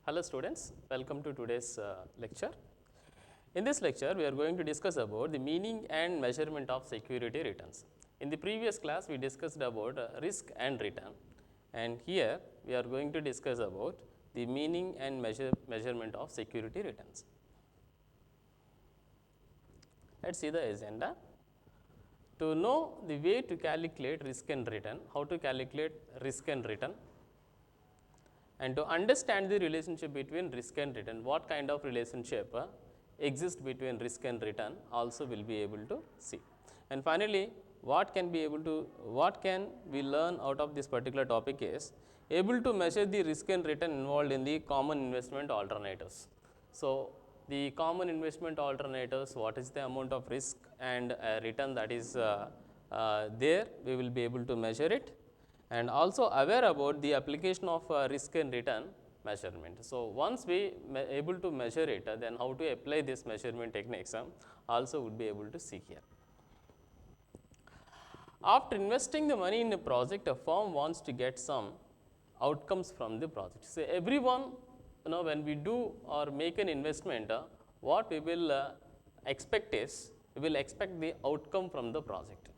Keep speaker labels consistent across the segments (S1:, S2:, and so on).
S1: Hello students, welcome to today's lecture. In this lecture, we are going to discuss about the meaning and measurement of security returns. In the previous class, we discussed about risk and return, and here we are going to discuss about the meaning and measurement of security returns. Let's see the agenda. To know the way to calculate risk and return, how to calculate risk and return, and to understand the relationship between risk and return, what kind of relationship exists between risk and return also will be able to see. And finally, what can we learn out of this particular topic is able to measure the risk and return involved in the common investment alternatives. So, the common investment alternatives, what is the amount of risk and return that is there, we will be able to measure it, and also aware about the application of risk and return measurement. So, once we able to measure it, then how to apply this measurement techniques also would be able to see here. After investing the money in a project, a firm wants to get some outcomes from the project. So, everyone, when we do or make an investment, what we will expect is, we will expect the outcome from the project.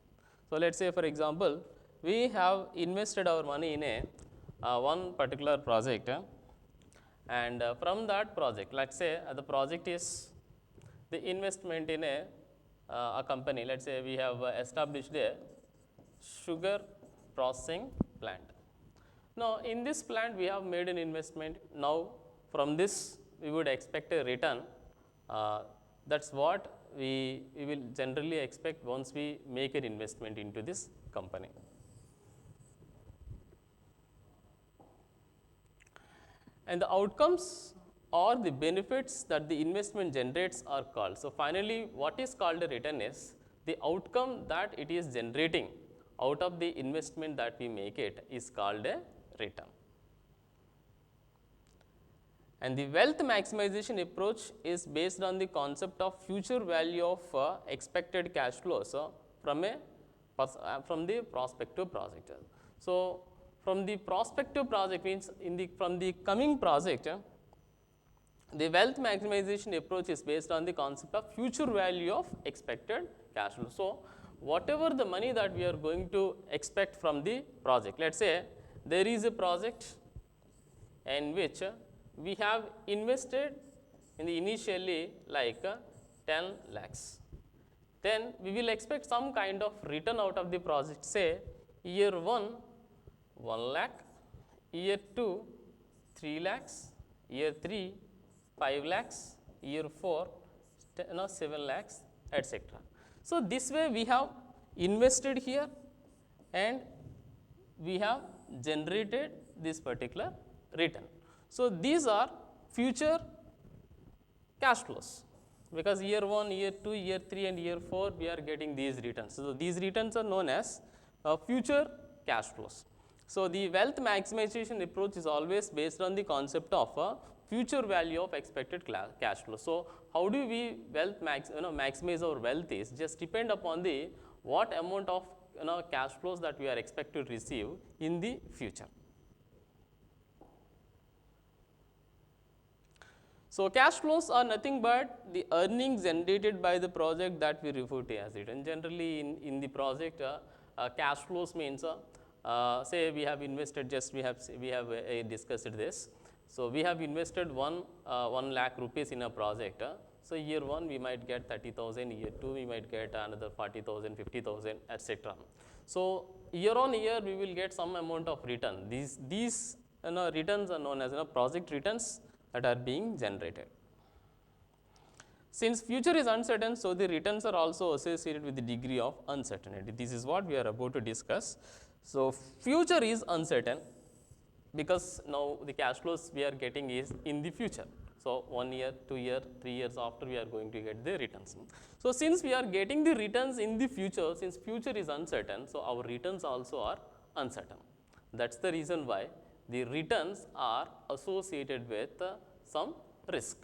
S1: So, let us say for example, we have invested our money in a one particular project, and from that project, let us say the project is the investment in a company. Let us say we have established a sugar processing plant. Now, in this plant we have made an investment. Now, from this we would expect a return. That is what we will generally expect once we make an investment into this company. And the outcomes or the benefits that the investment generates are called. So, finally, what is called a return is the outcome that it is generating out of the investment that we make it is called a return. And the wealth maximization approach is based on the concept of future value of expected cash flows from the prospective project. So, from the prospective project means from the coming project, the wealth maximization approach is based on the concept of future value of expected cash flow. So, whatever the money that we are going to expect from the project, let us say there is a project in which we have invested in the initially like 10 lakhs. Then we will expect some kind of return out of the project, say year 1 lakh, year 2 3 lakhs, year 3 5 lakhs, year 4 7 lakhs, etc. So, this way we have invested here and we have generated this particular return. So, these are future cash flows, because year 1, year 2, year 3 and year 4 we are getting these returns. So, these returns are known as future cash flows. So, the wealth maximization approach is always based on the concept of future value of expected cash flow. So, how do we maximize our wealth is just depend upon the what amount of cash flows that we are expected to receive in the future. So, cash flows are nothing but the earnings generated by the project that we refer to as return. Generally, in the project, cash flows means say we have invested, just we have discussed this. So, we have invested 1 lakh rupees in a project. So, year 1 we might get 30,000, year 2 we might get another 40,000, 50,000, etc. So, year on year we will get some amount of return. These returns are known as project returns that are being generated. Since future is uncertain, so the returns are also associated with the degree of uncertainty. This is what we are about to discuss. So, future is uncertain because now the cash flows we are getting is in the future. So, 1 year, 2 year, 3 years after we are going to get the returns. So, since we are getting the returns in the future, since future is uncertain, so our returns also are uncertain. That is the reason why the returns are associated with some risk.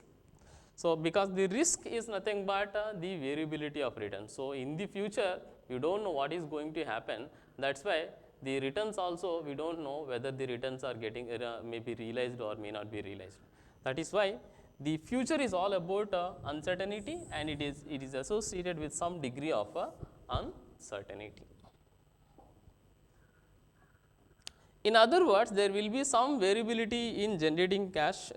S1: So, because the risk is nothing but the variability of return. So, in the future you do not know what is going to happen, that is why the returns also we do not know whether the returns are getting may be realized or may not be realized. That is why the future is all about uncertainty, and it is associated with some degree of uncertainty. In other words, there will be some variability in generating cash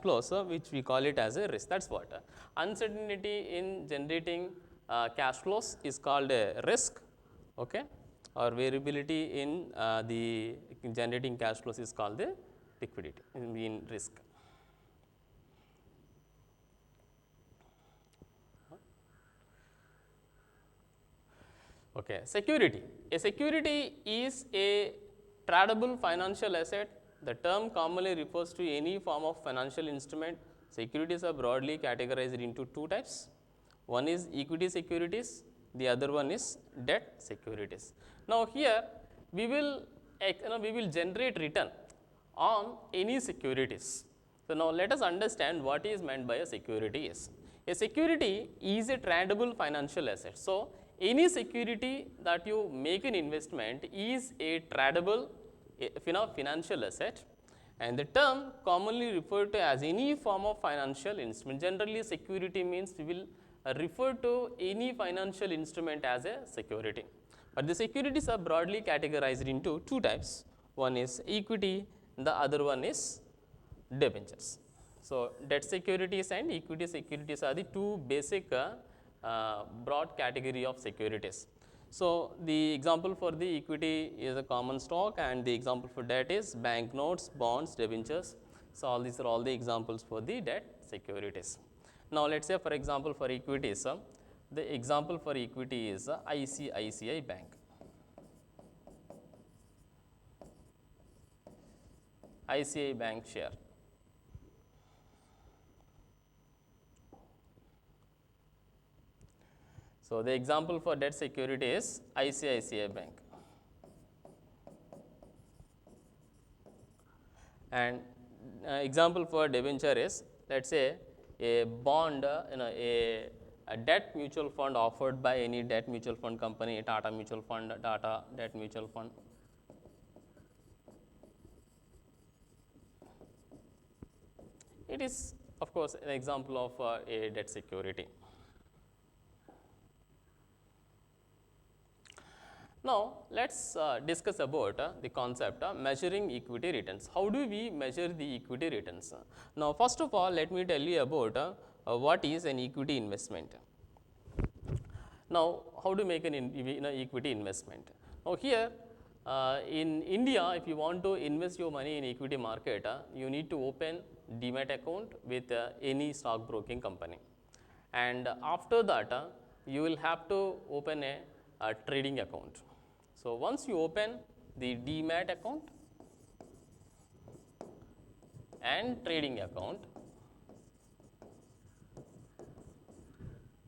S1: flows, which we call it as a risk. That's what uncertainty in generating cash flows is called a risk, okay, or variability in the generating cash flows is called the liquidity in risk. Okay, security. A security is a tradable financial asset. The term commonly refers to any form of financial instrument. Securities are broadly categorized into two types. One is equity securities, the other one is debt securities. Now, here we will generate return on any securities. So, now let us understand what is meant by a security is. A security is a tradable financial asset. So, any security that you make an investment is a tradable financial asset, and the term commonly referred to as any form of financial instrument. Generally, security means we will refer to any financial instrument as a security, but the securities are broadly categorized into two types. One is equity, the other one is debentures. So, debt securities and equity securities are the two basic broad category of securities. So, the example for the equity is a common stock, and the example for debt is bank notes, bonds, debentures. So, all these are all the examples for the debt securities. Now, let us say for example, for equities, the example for equity is ICICI Bank. ICICI Bank share. So, the example for debt security is ICICI Bank, and example for debenture is, let us say, a bond, a debt mutual fund offered by any debt mutual fund company, Tata Mutual Fund, Tata Debt Mutual Fund. It is of course an example of a debt security. Now, let us discuss about the concept of measuring equity returns. How do we measure the equity returns? Now, first of all, let me tell you about what is an equity investment. Now, how to make an equity investment? Now, here in India, if you want to invest your money in equity market, you need to open demat account with any stock broking company, and after that you will have to open a trading account. So, once you open the demat account and trading account,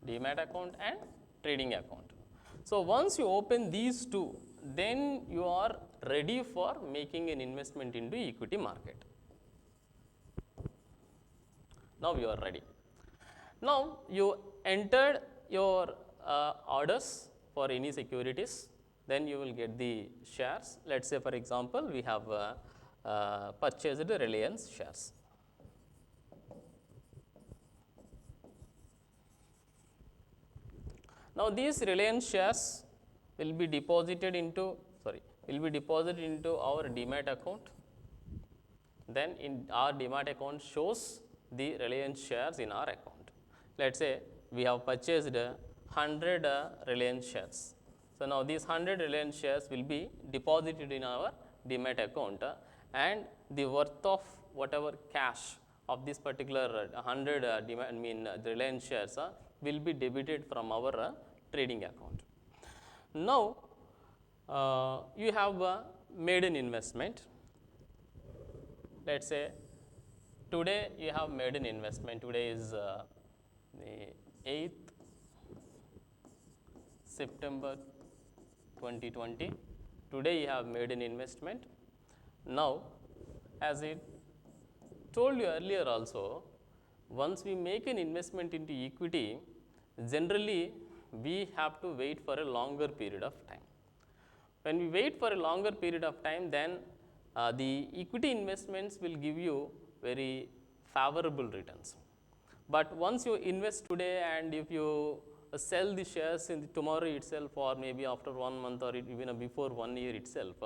S1: demat account and trading account. So, once you open these two, then you are ready for making an investment into equity market. Now, you are ready. Now, you entered your orders for any securities, then you will get the shares. Let us say for example, we have purchased Reliance shares. Now, these Reliance shares will be deposited into our demat account. Then in our demat account shows the Reliance shares in our account. Let us say we have purchased 100 Reliance shares. So, now these 100 Reliance shares will be deposited in our demat account, and the worth of whatever cash of this particular 100 Reliance shares will be debited from our trading account. Now, you have made an investment. Let us say today you have made an investment. Today is the 8th September 2020. Today you have made an investment. Now, as I told you earlier also, once we make an investment into equity, generally we have to wait for a longer period of time. When we wait for a longer period of time, then the equity investments will give you very favorable returns. But once you invest today and if you sell the shares in the tomorrow itself or maybe after 1 month or even before 1 year itself,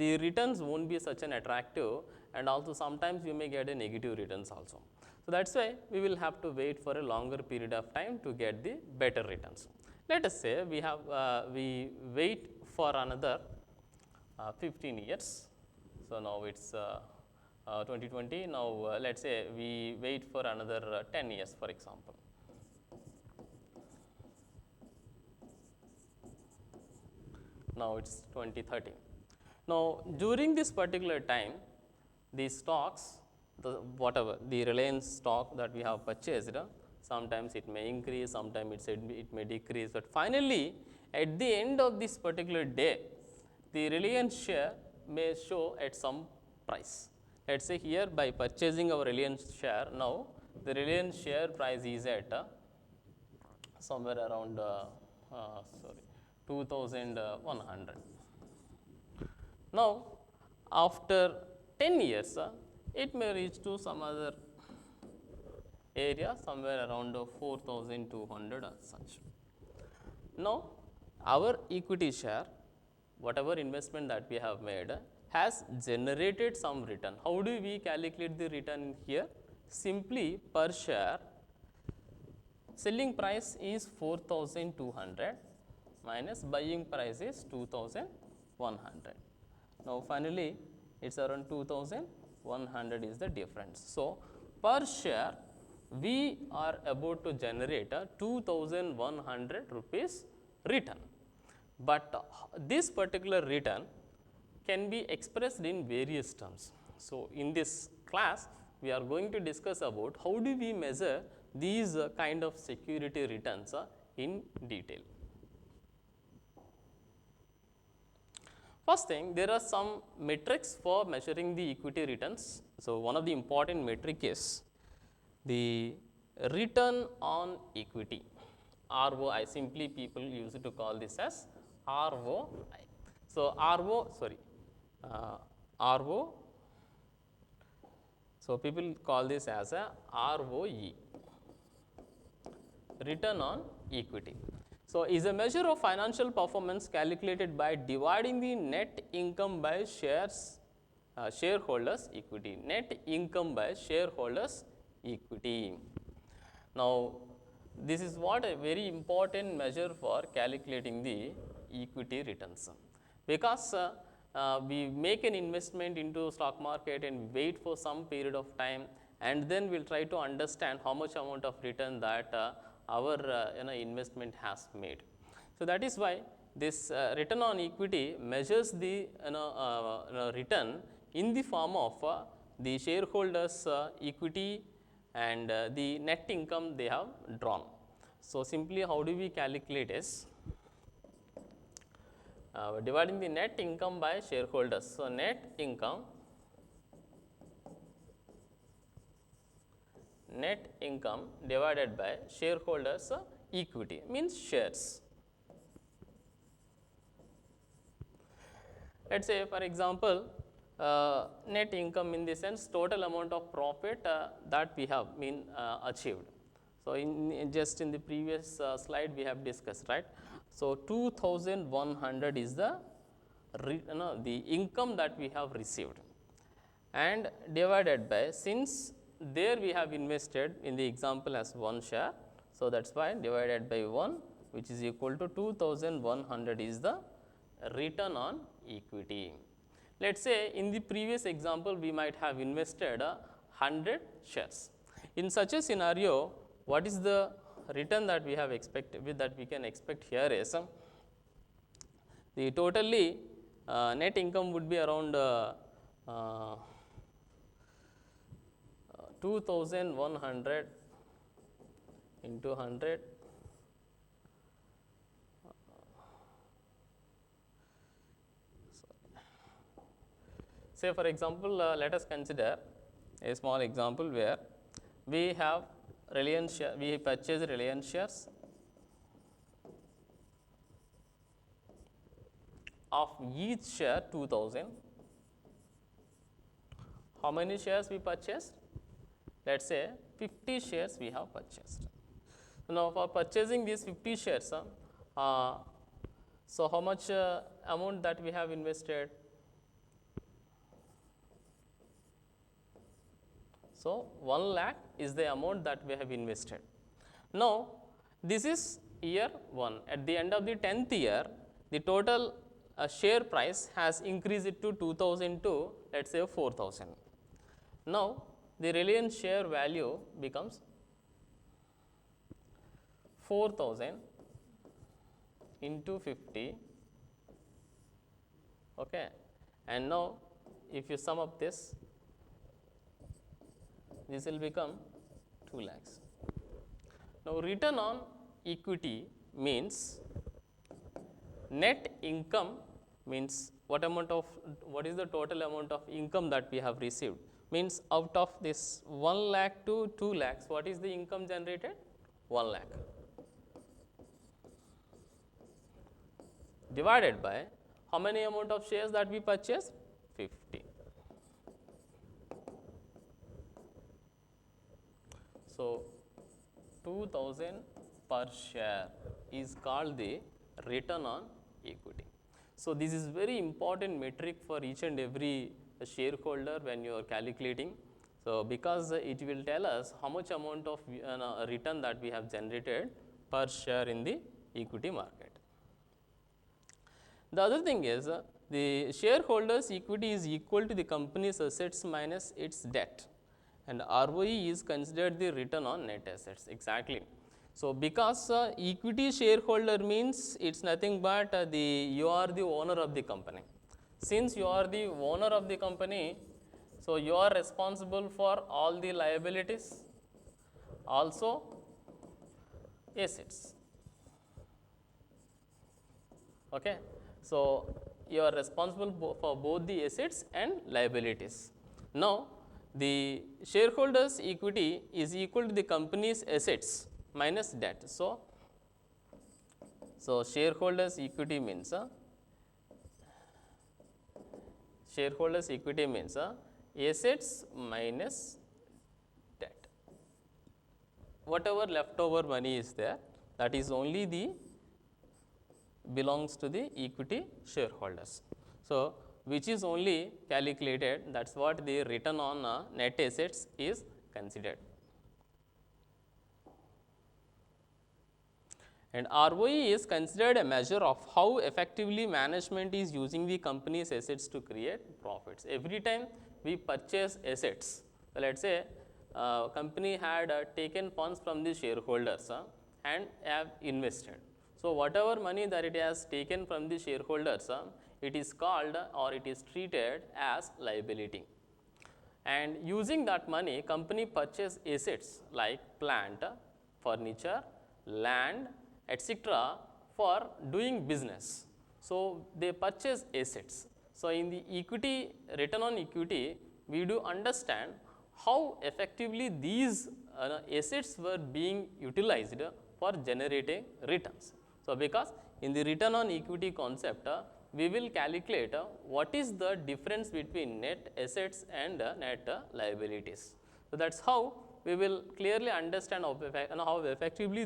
S1: the returns won't be such an attractive, and also sometimes you may get a negative returns also. So that's why we will have to wait for a longer period of time to get the better returns. Let us say we wait for another 15 years. So now it's 2020. Now let's say we wait for another 10 years, for example. Now it's 2030. Now during this particular time, the stocks, whatever the Reliance stock that we have purchased, sometimes it may increase, sometimes it may decrease, but finally at the end of this particular day, the Reliance share may show at some price. Let us say here by purchasing our Reliance share, now the Reliance share price is at somewhere around 2100. Now after 10 years, it may reach to some other area somewhere around 4200 or such. Now our equity share, whatever investment that we have made, has generated some return. How do we calculate the return here? Simply per share, selling price is 4200 minus buying price is 2100. Now finally it's around 2100 is the difference. So per share we are about to generate a 2100 rupees return. But this particular return can be expressed in various terms. So in this class we are going to discuss about how do we measure these kind of security returns in detail. First thing, there are some metrics for measuring the equity returns. So one of the important metric is the return on equity, ROI. Simply people used to call this as ROI. So so people call this as a ROE, return on equity. So is a measure of financial performance calculated by dividing the net income by shareholders equity. Net income by shareholders equity. Now this is what a very important measure for calculating the equity returns, because we make an investment into stock market and wait for some period of time, and then we'll try to understand how much amount of return that our investment has made. So that is why this return on equity measures the return in the form of the shareholders equity and the net income they have drawn. So simply how do we calculate is dividing the net income by shareholders. So net income divided by shareholders equity means shares. Let us say for example, net income in the sense total amount of profit that we have been achieved. So just in the previous slide we have discussed, right. So 2100 is the income that we have received, and divided by, since there we have invested in the example as 1 share, so that's why divided by 1, which is equal to 2100 is the return on equity. Let's say in the previous example we might have invested 100 shares. In such a scenario, what is the return that we have expected, that we can expect here is the totally net income would be around 2100 into 100 say for example, let us consider a small example where we have Reliance share, we purchase Reliance shares of each share 2000. How many shares we purchased? let us say 50 shares we have purchased. Now, for purchasing these 50 shares, so how much amount that we have invested? So, 1 lakh is the amount that we have invested. Now, this is year 1. At the end of the 10th year, the total share price has increased it to 2000 to, let us say, 4000. Now, the Reliance share value becomes 4000 into 50, okay. And now, if you sum up this will become 2 lakhs. Now, return on equity means net income, means what is the total amount of income that we have received, means out of this 1 lakh to 2 lakhs, what is the income generated? 1 lakh divided by how many amount of shares that we purchased? 50. So, 2000 per share is called the return on equity. So, this is very important metric for each and every shareholder when you are calculating. So, because it will tell us how much amount of return that we have generated per share in the equity market. The other thing is the shareholders equity is equal to the company's assets minus its debt, and ROE is considered the return on net assets, exactly. So, because equity shareholder means it is nothing but you are the owner of the company. Since you are the owner of the company, so you are responsible for all the liabilities, also assets, okay. So, you are responsible for both the assets and liabilities. Now, the shareholders equity is equal to the company's assets minus debt. So, shareholders equity means assets minus debt. Whatever leftover money is there, that is only the belongs to the equity shareholders. So, which is only calculated, that is what the return on net assets is considered. And ROE is considered a measure of how effectively management is using the company's assets to create profits. Every time we purchase assets, so let us say company had taken funds from the shareholders and have invested. So, whatever money that it has taken from the shareholders, it is called or it is treated as liability. And using that money, company purchase assets like plant, furniture, land, etc. for doing business. So, they purchase assets. So, in the equity, return on equity, we do understand how effectively these assets were being utilized for generating returns. So, because in the return on equity concept, we will calculate what is the difference between net assets and net liabilities. So, that is how we will clearly understand how effectively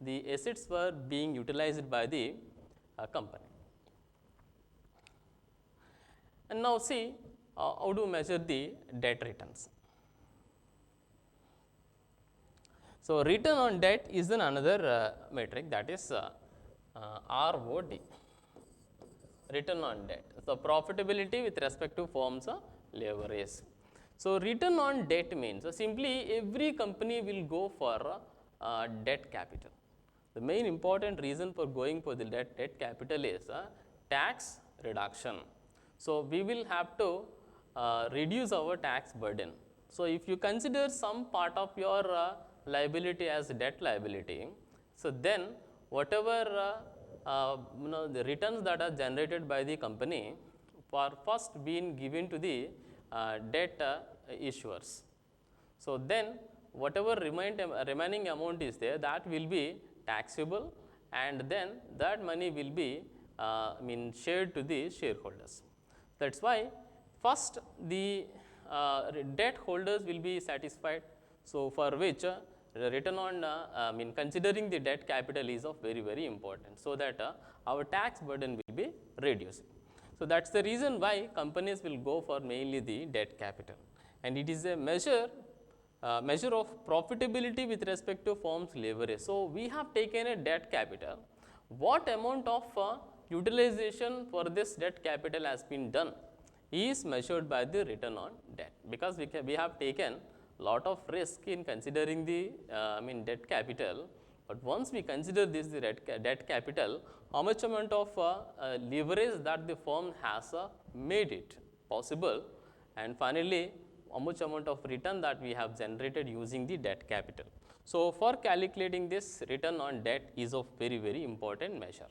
S1: the assets were being utilized by the company. And now, see how to measure the debt returns. So, return on debt is another metric, that is ROD, return on debt. So, profitability with respect to firm's leverage. So, return on debt means simply every company will go for debt capital. The main important reason for going for the debt capital is tax reduction. So, we will have to reduce our tax burden. So, if you consider some part of your liability as debt liability, so then whatever the returns that are generated by the company are first being given to the debt issuers. So, then whatever remaining amount is there, that will be taxable, and then that money will be shared to the shareholders. That is why first the debt holders will be satisfied. So, for which the return on considering the debt capital is of very important, so that our tax burden will be reduced. So, that is the reason why companies will go for mainly the debt capital, and it is a measure of profitability with respect to firm's leverage. So, we have taken a debt capital. What amount of utilization for this debt capital has been done is measured by the return on debt, because we have taken lot of risk in considering the debt capital. But once we consider this the debt capital, how much amount of leverage that the firm has made it possible, and finally how much amount of return that we have generated using the debt capital. So, for calculating this, return on debt is of very important measure.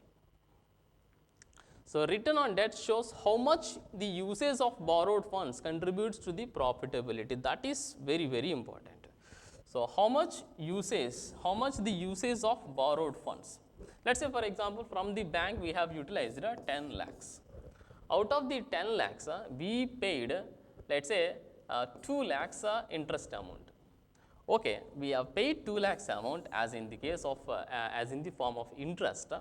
S1: So, return on debt shows how much the usage of borrowed funds contributes to the profitability. That is very important. So, how much the usage of borrowed funds. Let us say, for example, from the bank we have utilized 10 lakhs. Out of the 10 lakhs, we paid, let us say, 2 lakhs interest amount. Okay, we have paid 2 lakhs amount as in the case of as in the form of interest,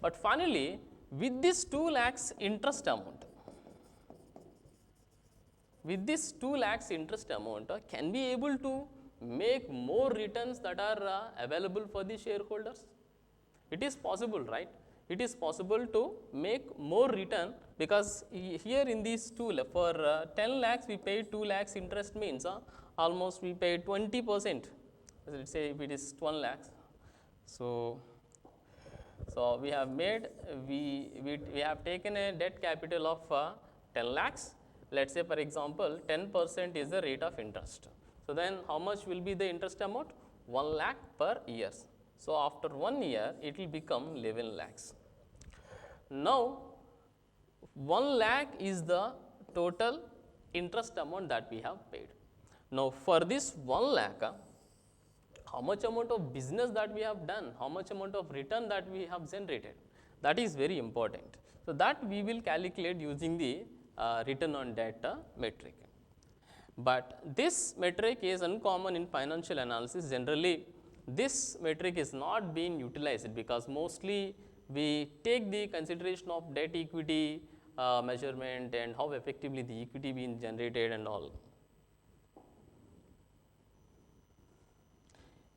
S1: but finally with this 2 lakhs interest amount, can we able to make more returns that are available for the shareholders? It is possible, right? It is possible to make more return, because here in these for 10 lakhs we paid 2 lakhs interest, means almost we paid 20%. Let us say if it is 1 lakhs. So, we have made, we have taken a debt capital of 10 lakhs. Let us say, for example, 10% is the rate of interest. So, then how much will be the interest amount? 1 lakh per year. So, after 1 year it will become 11 lakhs. Now, 1 lakh is the total interest amount that we have paid. Now, for this 1 lakh, how much amount of business that we have done, how much amount of return that we have generated, that is very important. So, that we will calculate using the return on debt metric. But this metric is uncommon in financial analysis. Generally, this metric is not being utilized, because mostly we take the consideration of debt equity measurement and how effectively the equity being generated and all.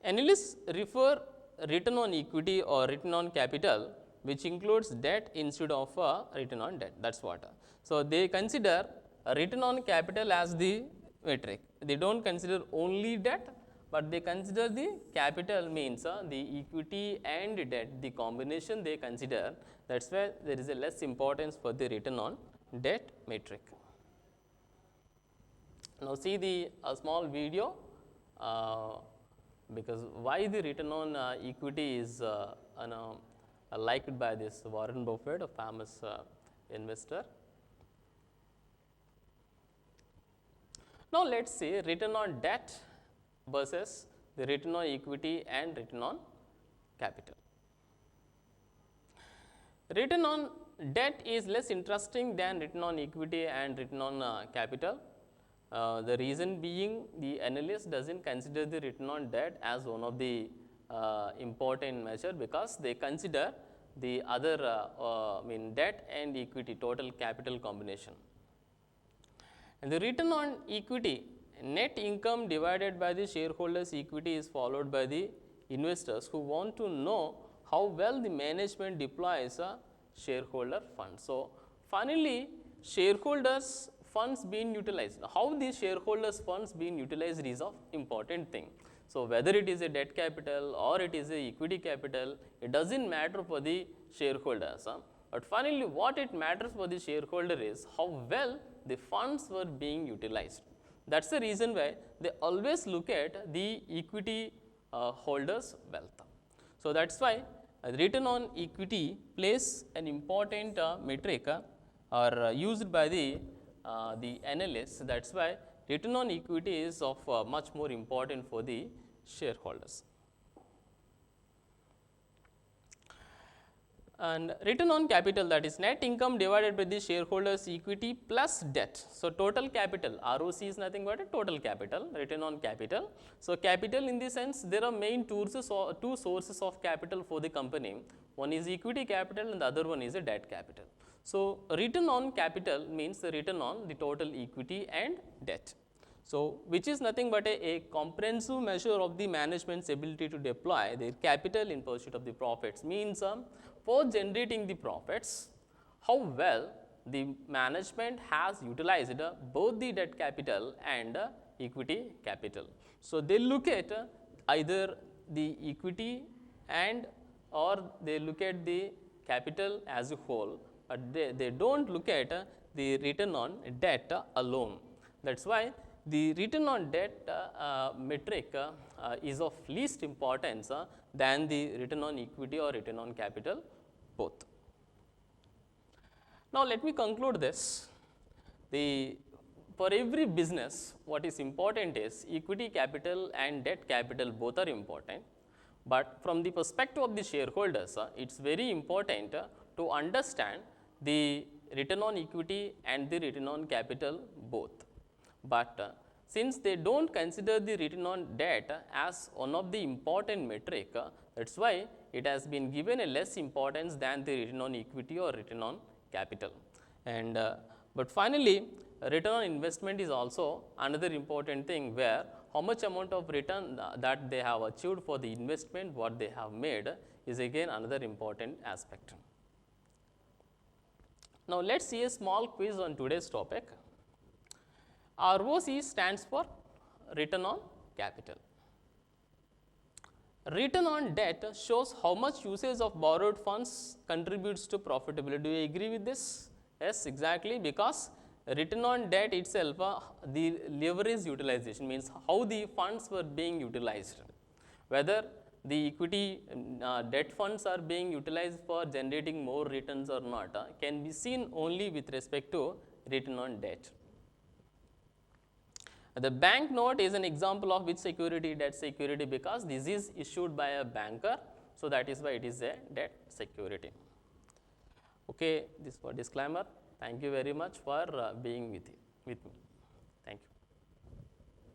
S1: Analysts refer return on equity or return on capital, which includes debt instead of return on debt. That is what. So, they consider return on capital as the metric. They do not consider only debt, but they consider the capital, means the equity and debt, the combination they consider. That is why there is a less importance for the return on debt metric. Now, see the small video, because why the return on equity is liked by this Warren Buffett, a famous investor. Now, let us say return on debt versus the return on equity and return on capital. Return on debt is less interesting than return on equity and return on capital. The reason being, the analyst does not consider the return on debt as one of the important measure, because they consider the other debt and equity, total capital combination. And the return on equity, net income divided by the shareholders' equity, is followed by the investors who want to know how well the management deploys a shareholder fund. So, finally, shareholders funds being utilized, how the shareholders funds being utilized is of important thing. So, whether it is a debt capital or it is a equity capital, it does not matter for the shareholders, but finally what it matters for the shareholder is how well the funds were being utilized. That is the reason why they always look at the equity holders' wealth. So, that is why return on equity plays an important metric or used by the analysts. That is why return on equity is of much more important for the shareholders. And return on capital, that is net income divided by the shareholders equity plus debt. So, total capital, ROC is nothing but a total capital, return on capital. So, capital in the sense there are main two sources of capital for the company. One is equity capital and the other one is a debt capital. So, return on capital means the return on the total equity and debt. So, which is nothing but a comprehensive measure of the management's ability to deploy their capital in pursuit of the profits, means for generating the profits, how well the management has utilized both the debt capital and equity capital. So, they look at either the equity and or they look at the capital as a whole, but they do not look at the return on debt alone. That is why the return on debt metric is of least importance than the return on equity or return on capital both. Now, let me conclude this. For every business, what is important is equity capital and debt capital both are important, but from the perspective of the shareholders, it is very important to understand the return on equity and the return on capital both. But since they do not consider the return on debt as one of the important metric, that is why it has been given a less importance than the return on equity or return on capital. And but finally, return on investment is also another important thing, where how much amount of return that they have achieved for the investment what they have made is again another important aspect. Now, let us see a small quiz on today's topic. ROC stands for return on capital. Return on debt shows how much usage of borrowed funds contributes to profitability. Do you agree with this? Yes, exactly, because return on debt itself, the leverage utilization means how the funds were being utilized, whether the equity debt funds are being utilized for generating more returns or not, can be seen only with respect to return on debt. The bank note is an example of which security? Debt security, because this is issued by a banker. So, that is why it is a debt security. Okay, this for disclaimer. Thank you very much for being with me.